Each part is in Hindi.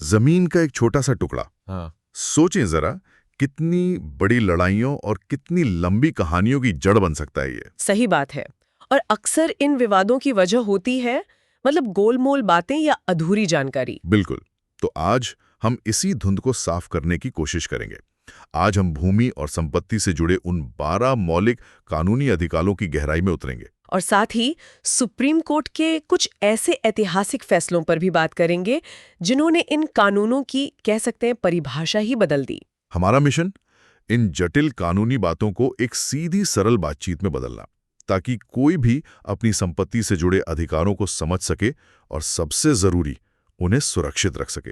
जमीन का एक छोटा सा टुकड़ा। हाँ। सोचें जरा, कितनी बड़ी लड़ाइयों और कितनी लंबी कहानियों की जड़ बन सकता है ये। सही बात है। और अक्सर इन विवादों की वजह होती है मतलब गोलमोल बातें या अधूरी जानकारी। बिल्कुल। तो आज हम इसी धुंध को साफ करने की कोशिश करेंगे। आज हम भूमि और संपत्ति से जुड़े उन 12 मौलिक कानूनी अधिकारों की गहराई में उतरेंगे। और साथ ही सुप्रीम कोर्ट के कुछ ऐसे ऐतिहासिक फैसलों पर भी बात करेंगे जिन्होंने इन कानूनों की कह सकते हैं परिभाषा ही बदल दी। हमारा मिशन इन जटिल कानूनी बातों को एक सीधी सरल बातचीत में बदलना, ताकि कोई भी अपनी संपत्ति से जुड़े अधिकारों को समझ सके और सबसे जरूरी उन्हें सुरक्षित रख सके।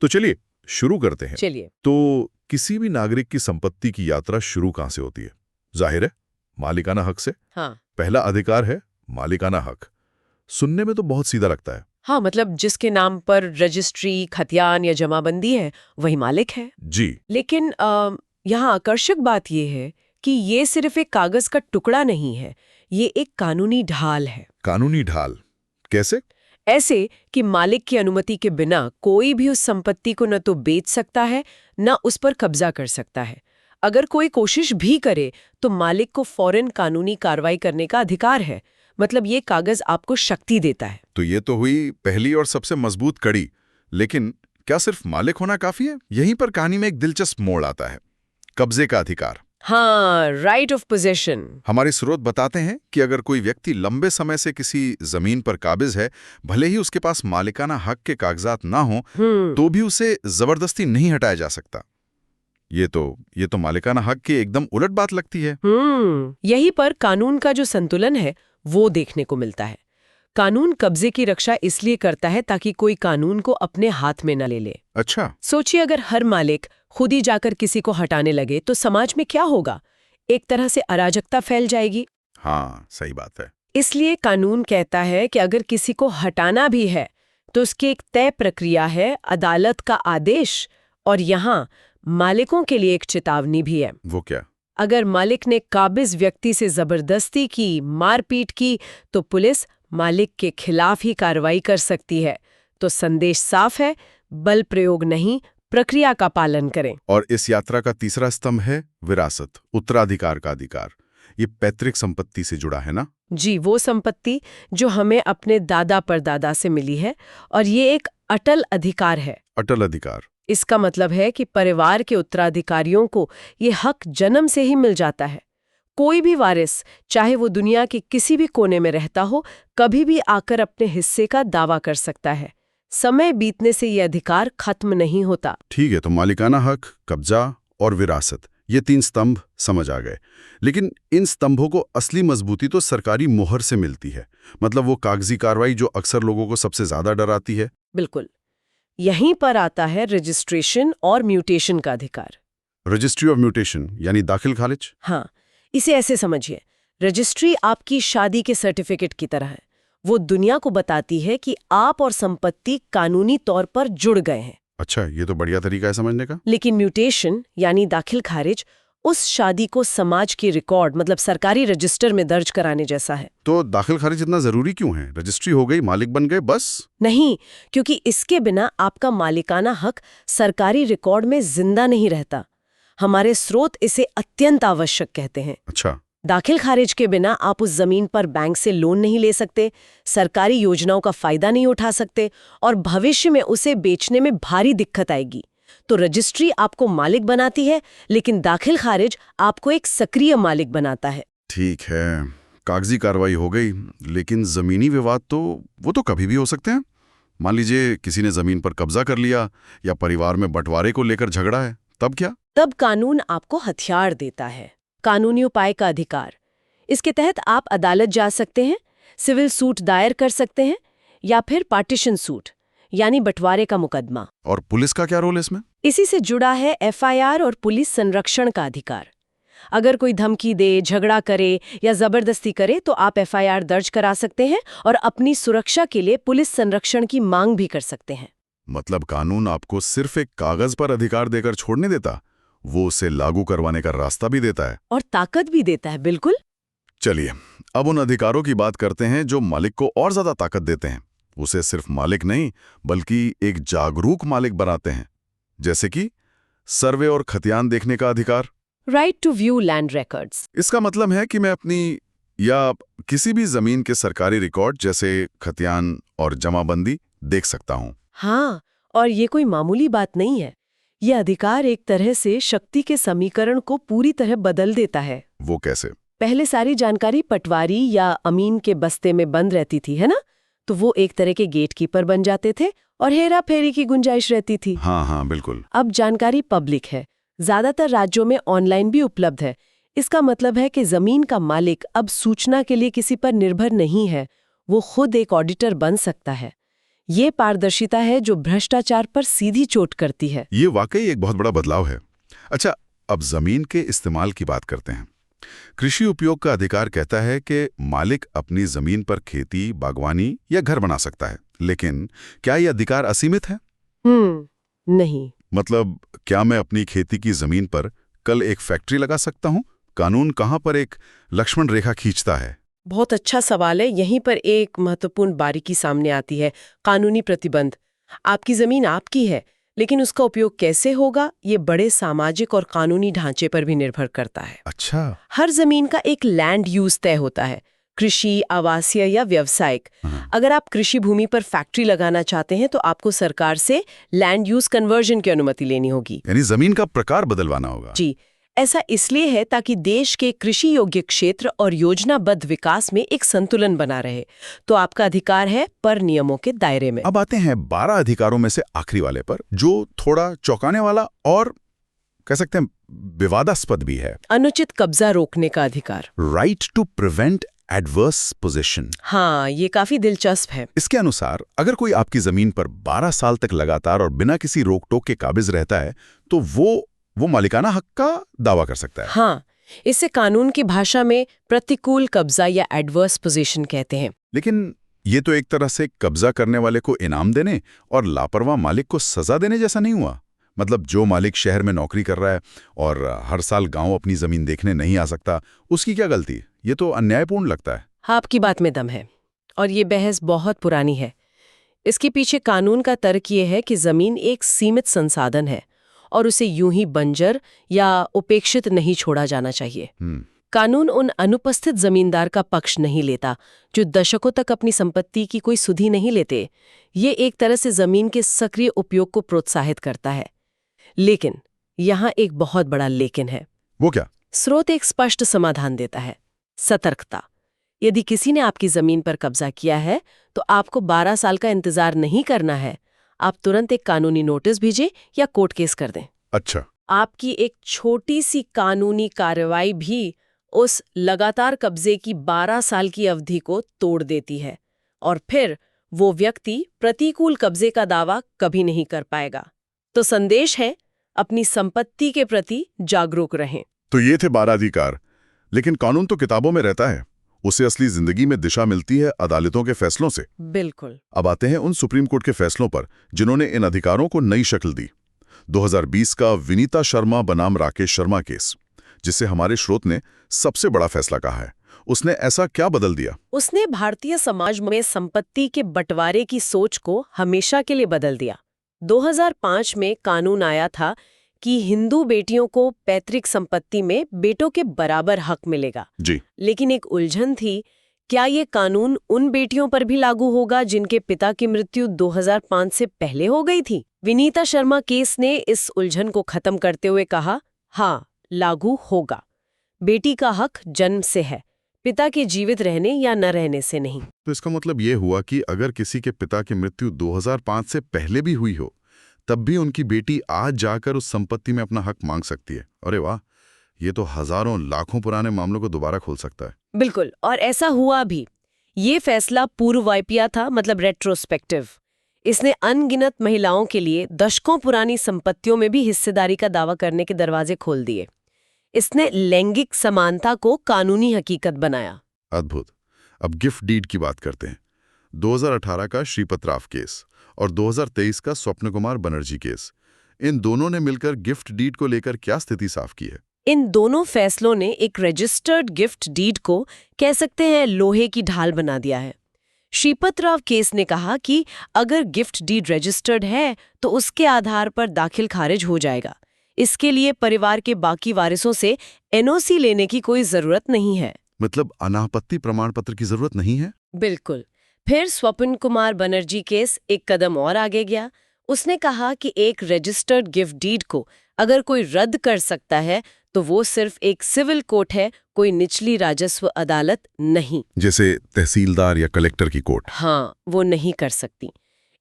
तो चलिए शुरू करते हैं। चलिए। तो किसी भी नागरिक की संपत्ति की यात्रा शुरू कहां से होती है? जाहिर है मालिकाना हक से। हाँ। पहला अधिकार है मालिकाना हक। सुनने में तो बहुत सीधा लगता है। हाँ, मतलब जिसके नाम पर रजिस्ट्री, खतियान या जमाबंदी है वही मालिक है। जी। लेकिन यहाँ आकर्षक बात यह है कि ये सिर्फ एक कागज का टुकड़ा नहीं है, ये एक कानूनी ढाल है। कानूनी ढाल कैसे? ऐसे कि मालिक की अनुमति के बिना कोई भी उस संपत्ति को न तो बेच सकता है न उस पर कब्जा कर सकता है। अगर कोई कोशिश भी करे तो मालिक को फौरन कानूनी कार्रवाई करने का अधिकार है। मतलब ये कागज आपको शक्ति देता है। तो ये तो हुई पहली और सबसे मजबूत कड़ी। लेकिन क्या सिर्फ मालिक होना काफी है? यहीं पर कहानी में एक दिलचस्प मोड़ आता है, कब्जे का अधिकार। हाँ, राइट ऑफ पोजेशन। हमारे स्रोत बताते हैं कि अगर कोई व्यक्ति लंबे समय से किसी जमीन पर काबिज है, भले ही उसके पास मालिकाना हक के कागजात ना हो, तो भी उसे जबरदस्ती नहीं हटाया जा सकता। ये तो मालिकाना हक की एकदम उलट बात लगती है। यहीं पर कानून का जो संतुलन है वो देखने को मिलता है। कानून कब्जे की रक्षा इसलिए करता है ताकि कोई कानून को अपने हाथ में न ले ले। अच्छा। सोचिए, अगर हर मालिक खुद ही जाकर किसी को हटाने लगे तो समाज में क्या होगा? एक तरह से अराजकता फैल जाएगी। हाँ, सही बात है। इसलिए कानून कहता है कि अगर किसी को हटाना भी है तो उसकी एक तय प्रक्रिया है, अदालत का आदेश, और यहाँ मालिकों के लिए एक चेतावनी भी है। वो क्या? अगर मालिक ने काबिज व्यक्ति से जबरदस्ती की, मारपीट की, तो पुलिस मालिक के खिलाफ ही कार्रवाई कर सकती है। तो संदेश साफ है, बल प्रयोग नहीं, प्रक्रिया का पालन करें। और इस यात्रा का तीसरा स्तंभ है विरासत, उत्तराधिकार का अधिकार। ये पैतृक संपत्ति से जुड़ा है ना? जी, वो संपत्ति जो हमें अपने दादा परदादा से मिली है, और ये एक अटल अधिकार है। अटल अधिकार। इसका मतलब है कि परिवार के उत्तराधिकारियों को ये हक जन्म से ही मिल जाता है। कोई भी वारिस, चाहे वो दुनिया के किसी भी कोने में रहता हो, कभी भी आकर अपने हिस्से का दावा कर सकता है। समय बीतने से ये अधिकार खत्म नहीं होता। ठीक है, तो मालिकाना हक, कब्जा और विरासत, ये 3 स्तंभ समझ आ गए। लेकिन इन स्तंभों को असली मजबूती तो सरकारी मुहर से मिलती है। मतलब वो कागजी कार्रवाई जो अक्सर लोगों को सबसे ज्यादा डराती है। बिल्कुल। यहीं पर आता है रजिस्ट्रेशन और म्यूटेशन का अधिकार। रजिस्ट्री ऑफ म्यूटेशन यानी दाखिल खारिज? हाँ, इसे ऐसे समझिए, रजिस्ट्री आपकी शादी के सर्टिफिकेट की तरह है। वो दुनिया को बताती है कि आप और संपत्ति कानूनी तौर पर जुड़ गए हैं। अच्छा, ये तो बढ़िया तरीका है समझने का। लेकिन म्यूटेशन यानी दाखिल खारिज उस शादी को समाज की रिकॉर्ड, मतलब सरकारी रजिस्टर में दर्ज कराने जैसा है। तो दाखिल खारिज इतना जरूरी क्यों है? रजिस्ट्री हो गई, मालिक बन गए, बस? नहीं, क्योंकि इसके बिना आपका मालिकाना हक सरकारी रिकॉर्ड में जिंदा नहीं रहता। हमारे स्रोत इसे अत्यंत आवश्यक कहते हैं। अच्छा। दाखिल खारिज के बिना आप उस जमीन पर बैंक से लोन नहीं ले सकते, सरकारी योजनाओं का फायदा नहीं उठा सकते, और भविष्य में उसे बेचने में भारी दिक्कत आएगी। तो रजिस्ट्री आपको मालिक बनाती है, लेकिन दाखिल खारिज आपको एक सक्रिय मालिक बनाता है। ठीक है, कागजी कार्रवाई हो गई, लेकिन जमीनी विवाद तो वो तो कभी भी हो सकते हैं। मान लीजिए किसी ने जमीन पर कब्जा कर लिया या परिवार में बंटवारे को लेकर झगड़ा है, तब क्या? तब कानून आपको हथियार देता है, कानूनी उपाय का अधिकार। इसके तहत आप अदालत जा सकते हैं, सिविल सूट दायर कर सकते हैं, या फिर पार्टीशन सूट यानी बंटवारे का मुकदमा। और पुलिस का क्या रोल है इसमें? इसी से जुड़ा है एफआईआर और पुलिस संरक्षण का अधिकार। अगर कोई धमकी दे, झगड़ा करे या जबरदस्ती करे तो आप एफआईआर दर्ज करा सकते हैं और अपनी सुरक्षा के लिए पुलिस संरक्षण की मांग भी कर सकते हैं। मतलब कानून आपको सिर्फ एक कागज पर अधिकार देकर छोड़ने देता, वो उसे लागू करवाने का रास्ता भी देता है और ताकत भी देता है। बिल्कुल। चलिए अब उन अधिकारों की बात करते हैं जो मालिक को और ज्यादा ताकत देते हैं। उसे सिर्फ मालिक नहीं बल्कि एक जागरूक मालिक बनाते हैं, जैसे कि सर्वे और खतियान देखने का अधिकार। Right to view land records. इसका मतलब है कि मैं अपनी या किसी भी जमीन के सरकारी रिकॉर्ड जैसे खतियान और जमाबंदी देख सकता हूँ। हाँ, और ये कोई मामूली बात नहीं है। ये अधिकार एक तरह से शक्ति के समीकरण को पूरी तरह बदल देता है। वो कैसे? पहले सारी जानकारी पटवारी या अमीन के बस्ते में बंद रहती थी, है ना? तो वो एक तरह के गेटकीपर बन जाते थे और हेरा फेरी की गुंजाइश रहती थी। हाँ, बिल्कुल। अब जानकारी पब्लिक है, ज्यादातर राज्यों में ऑनलाइन भी उपलब्ध है। इसका मतलब है कि जमीन का मालिक अब सूचना के लिए किसी पर निर्भर नहीं है, वो खुद एक ऑडिटर बन सकता है। ये पारदर्शिता है जो भ्रष्टाचार पर सीधी चोट करती है। ये वाकई एक बहुत बड़ा बदलाव है। अच्छा, अब जमीन के इस्तेमाल की बात करते हैं। कृषि उपयोग का अधिकार कहता है कि मालिक अपनी जमीन पर खेती, बागवानी या घर बना सकता है, लेकिन क्या ये अधिकार असीमित है? नहीं। मतलब क्या मैं अपनी खेती की जमीन पर कल एक फैक्ट्री लगा सकता हूँ? कानून कहाँ पर एक लक्ष्मण रेखा खींचता है? बहुत अच्छा सवाल है। यहीं पर एक महत्वपूर्ण बारीकी सामने आती है, कानूनी प्रतिबंध। आपकी जमीन आपकी है, लेकिन उसका उपयोग कैसे होगा ये बड़े सामाजिक और कानूनी ढांचे पर भी निर्भर करता है। अच्छा। हर जमीन का एक लैंड यूज तय होता है, कृषि, आवासीय या व्यावसायिक। अगर आप कृषि भूमि पर फैक्ट्री लगाना चाहते हैं तो आपको सरकार से लैंड यूज कन्वर्जन की अनुमति लेनी होगी। यानी जमीन का प्रकार बदलवाना होगा। जी, ऐसा इसलिए है ताकि देश के कृषि योग्य क्षेत्र और योजनाबद्ध विकास में एक संतुलन बना रहे। तो आपका अधिकार है पर नियमों के दायरे में। अब आते हैं 12 अधिकारों में से आखिरी वाले पर, जो थोड़ा चौंकाने वाला और कह सकते हैं विवादास्पद भी है। अनुचित कब्जा रोकने का अधिकार। Right to prevent adverse position. हाँ, ये काफी दिलचस्प है। इसके अनुसार अगर कोई आपकी जमीन पर 12 साल तक लगातार और बिना किसी रोक टोक के काबिज रहता है तो वो मालिकाना हक का दावा कर सकता है। हाँ, इसे कानून की भाषा में प्रतिकूल कब्जा या एडवर्स पोजीशन कहते हैं। लेकिन ये तो एक तरह से कब्जा करने वाले को इनाम देने और लापरवाह मालिक को सजा देने जैसा नहीं हुआ? मतलब जो मालिक शहर में नौकरी कर रहा है और हर साल गांव अपनी जमीन देखने नहीं आ सकता, उसकी क्या गलती? ये तो अन्यायपूर्ण लगता है। हाँ, आपकी बात में दम है और ये बहस बहुत पुरानी है। इसके पीछे कानून का तर्क ये है कि जमीन एक सीमित संसाधन है और उसे यूं ही बंजर या उपेक्षित नहीं छोड़ा जाना चाहिए। कानून उन अनुपस्थित जमींदार का पक्ष नहीं लेता जो दशकों तक अपनी संपत्ति की कोई सुधि नहीं लेते। ये एक तरह से जमीन के सक्रिय उपयोग को प्रोत्साहित करता है। लेकिन यहाँ एक बहुत बड़ा लेकिन है। वो क्या? स्रोत एक स्पष्ट समाधान देता है, सतर्कता। यदि किसी ने आपकी जमीन पर कब्जा किया है तो आपको 12 साल का इंतजार नहीं करना है। आप तुरंत एक कानूनी नोटिस भेजें या कोर्ट केस कर दें। अच्छा। आपकी एक छोटी सी कानूनी कार्रवाई भी उस लगातार कब्जे की 12 साल की अवधि को तोड़ देती है और फिर वो व्यक्ति प्रतिकूल कब्जे का दावा कभी नहीं कर पाएगा। तो संदेश है, अपनी संपत्ति के प्रति जागरूक रहें। तो ये थे 12 अधिकार, लेकिन कानून तो किताबों में रहता है। उसे असली जिंदगी में दिशा मिलती है अदालतों के फैसलों से। बिल्कुल। अब आते हैं उन सुप्रीम कोर्ट के फैसलों पर जिन्होंने इन अधिकारों को नई शक्ल दी। 2020 का विनीता शर्मा बनाम राकेश शर्मा केस, जिसे हमारे स्रोत ने सबसे बड़ा फैसला कहा है, उसने ऐसा क्या बदल दिया? उसने भारतीय समाज में संपत्ति के बंटवारे की सोच को हमेशा के लिए बदल दिया। 2005 में कानून आया था कि हिंदू बेटियों को पैतृक संपत्ति में बेटों के बराबर हक मिलेगा। जी। लेकिन एक उलझन थी, क्या ये कानून उन बेटियों पर भी लागू होगा जिनके पिता की मृत्यु 2005 से पहले हो गई थी? विनीता शर्मा केस ने इस उलझन को खत्म करते हुए कहा, हाँ, लागू होगा। बेटी का हक जन्म से है, पिता के जीवित रहने या न रहने से नहीं। तो इसका मतलब ये हुआ कि अगर किसी के पिता की मृत्यु 2005 से पहले भी हुई हो, तब भी उनकी बेटी आज जाकर उस संपत्ति में अपना हक मांग सकती है। अरे वाह, ये तो हजारों लाखों पुराने मामलों को दोबारा खोल सकता है। बिल्कुल, और ऐसा हुआ भी। ये फैसला पूर्ववाइपिया था, मतलब रेट्रोस्पेक्टिव। इसने अनगिनत महिलाओं के लिए दशकों पुरानी संपत्तियों में भी हिस्सेदारी का दावा करने के दरवाजे खोल दिए। इसने लैंगिक समानता को कानूनी हकीकत बनाया। अद्भुत। अब गिफ्ट डीड की बात करते हैं। 2018 का श्रीपत राव केस और 2023 का स्वप्न कुमार बनर्जी केस, इन दोनों ने मिलकर गिफ्ट डीड को लेकर क्या स्थिति साफ की है? इन दोनों फैसलों ने एक रजिस्टर्ड गिफ्ट डीड को, कह सकते हैं, लोहे की ढाल बना दिया है। श्रीपतराव केस ने कहा कि अगर गिफ्ट डीड रजिस्टर्ड है तो उसके आधार पर दाखिल खारिज हो जाएगा। इसके लिए परिवार के बाकी वारिसों से एनओसी लेने की कोई जरूरत नहीं है। मतलब अनापत्ति प्रमाण पत्र की जरूरत नहीं है? बिल्कुल। फिर स्वपन कुमार बनर्जी केस एक कदम और आगे गया। उसने कहा कि एक रजिस्टर्ड गिफ्ट डीड को अगर कोई रद्द कर सकता है तो वो सिर्फ एक सिविल कोर्ट है, कोई निचली राजस्व अदालत नहीं। जैसे तहसीलदार या कलेक्टर की कोर्ट? हाँ, वो नहीं कर सकती।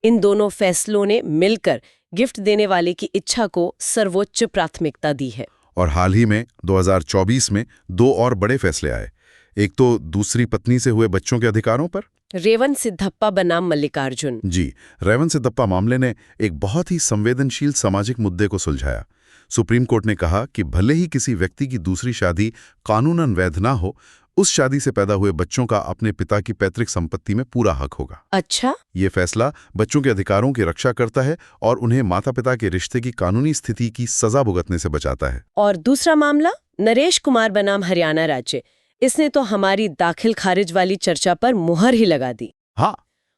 इन दोनों फैसलों ने मिलकर गिफ्ट देने वाले की इच्छा को सर्वोच्च प्राथमिकता दी है। और हाल ही में 2024 में 2 और बड़े फैसले आए। एक तो दूसरी पत्नी से हुए बच्चों के अधिकारों पर। रेवन सिद्धप्पा बनाम मल्लिकार्जुन। जी, रेवन सिद्धप्पा मामले ने एक बहुत ही संवेदनशील सामाजिक मुद्दे को सुलझाया। सुप्रीम कोर्ट ने कहा कि भले ही किसी व्यक्ति की दूसरी शादी कानूनन वैध ना हो, उस शादी से पैदा हुए बच्चों का अपने पिता की पैतृक संपत्ति में पूरा हक होगा। अच्छा। ये फैसला बच्चों के अधिकारों की रक्षा करता है और उन्हें माता-पिता के रिश्ते की कानूनी स्थिति की सजा भुगतने से बचाता है। और दूसरा मामला नरेश कुमार बनाम हरियाणा राज्य। इसने तो हमारी दाखिल खारिज वाली चर्चा पर मुहर ही लगा दी। हाँ,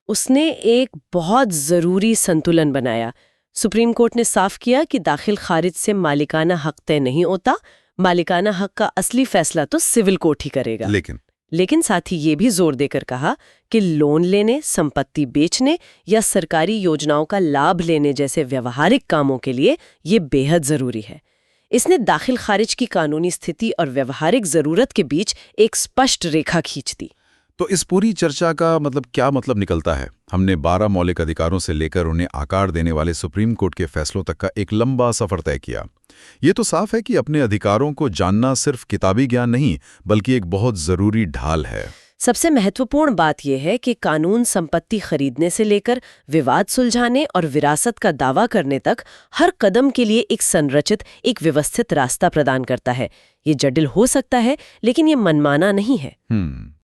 उसने एक बहुत जरूरी संतुलन बनाया। सुप्रीम कोर्ट ने साफ किया कि दाखिल खारिज से मालिकाना हक तय नहीं होता। मालिकाना हक का असली फैसला तो सिविल कोर्ट ही करेगा। लेकिन साथ ही ये भी जोर देकर कहा कि लोन लेने, संपत्ति बेचने या सरकारी योजनाओं का लाभ लेने जैसे व्यवहारिक कामों के लिए ये बेहद जरूरी है। इसने दाखिल खारिज की कानूनी स्थिति और व्यवहारिक जरूरत के बीच एक स्पष्ट रेखा खींच दी। तो इस पूरी चर्चा का क्या मतलब निकलता है? हमने 12 मौलिक अधिकारों से लेकर उन्हें आकार देने वाले सुप्रीम कोर्ट के फैसलों तक का एक लंबा सफर तय किया। ये तो साफ है कि अपने अधिकारों को जानना सिर्फ किताबी ज्ञान नहीं, बल्कि एक बहुत जरूरी ढाल है। सबसे महत्वपूर्ण बात यह है कि कानून संपत्ति खरीदने से लेकर विवाद सुलझाने और विरासत का दावा करने तक हर कदम के लिए एक संरचित, एक व्यवस्थित रास्ता प्रदान करता है। ये जटिल हो सकता है, लेकिन ये मनमाना नहीं है।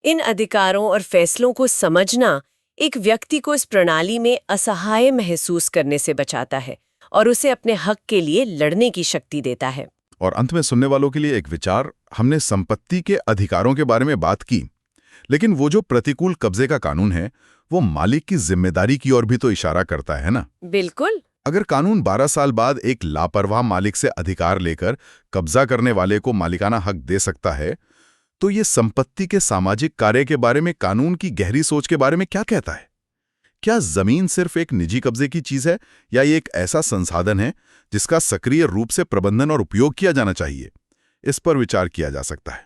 इन अधिकारों और फैसलों को समझना एक व्यक्ति को इस प्रणाली में असहाय महसूस करने से बचाता है और उसे अपने हक के लिए लड़ने की शक्ति देता है। और अंत में सुनने वालों के लिए एक विचार, हमने संपत्ति के अधिकारों के बारे में बात की, लेकिन वो जो प्रतिकूल कब्जे का कानून है, वो मालिक की जिम्मेदारी की ओर भी तो इशारा करता है ना? बिल्कुल। अगर कानून 12 साल बाद एक लापरवाह मालिक से अधिकार लेकर कब्जा करने वाले को मालिकाना हक दे सकता है, तो ये संपत्ति के सामाजिक कार्य के बारे में कानून की गहरी सोच के बारे में क्या कहता है? क्या जमीन सिर्फ एक निजी कब्जे की चीज है, या ये एक ऐसा संसाधन है जिसका सक्रिय रूप से प्रबंधन और उपयोग किया जाना चाहिए? इस पर विचार किया जा सकता है।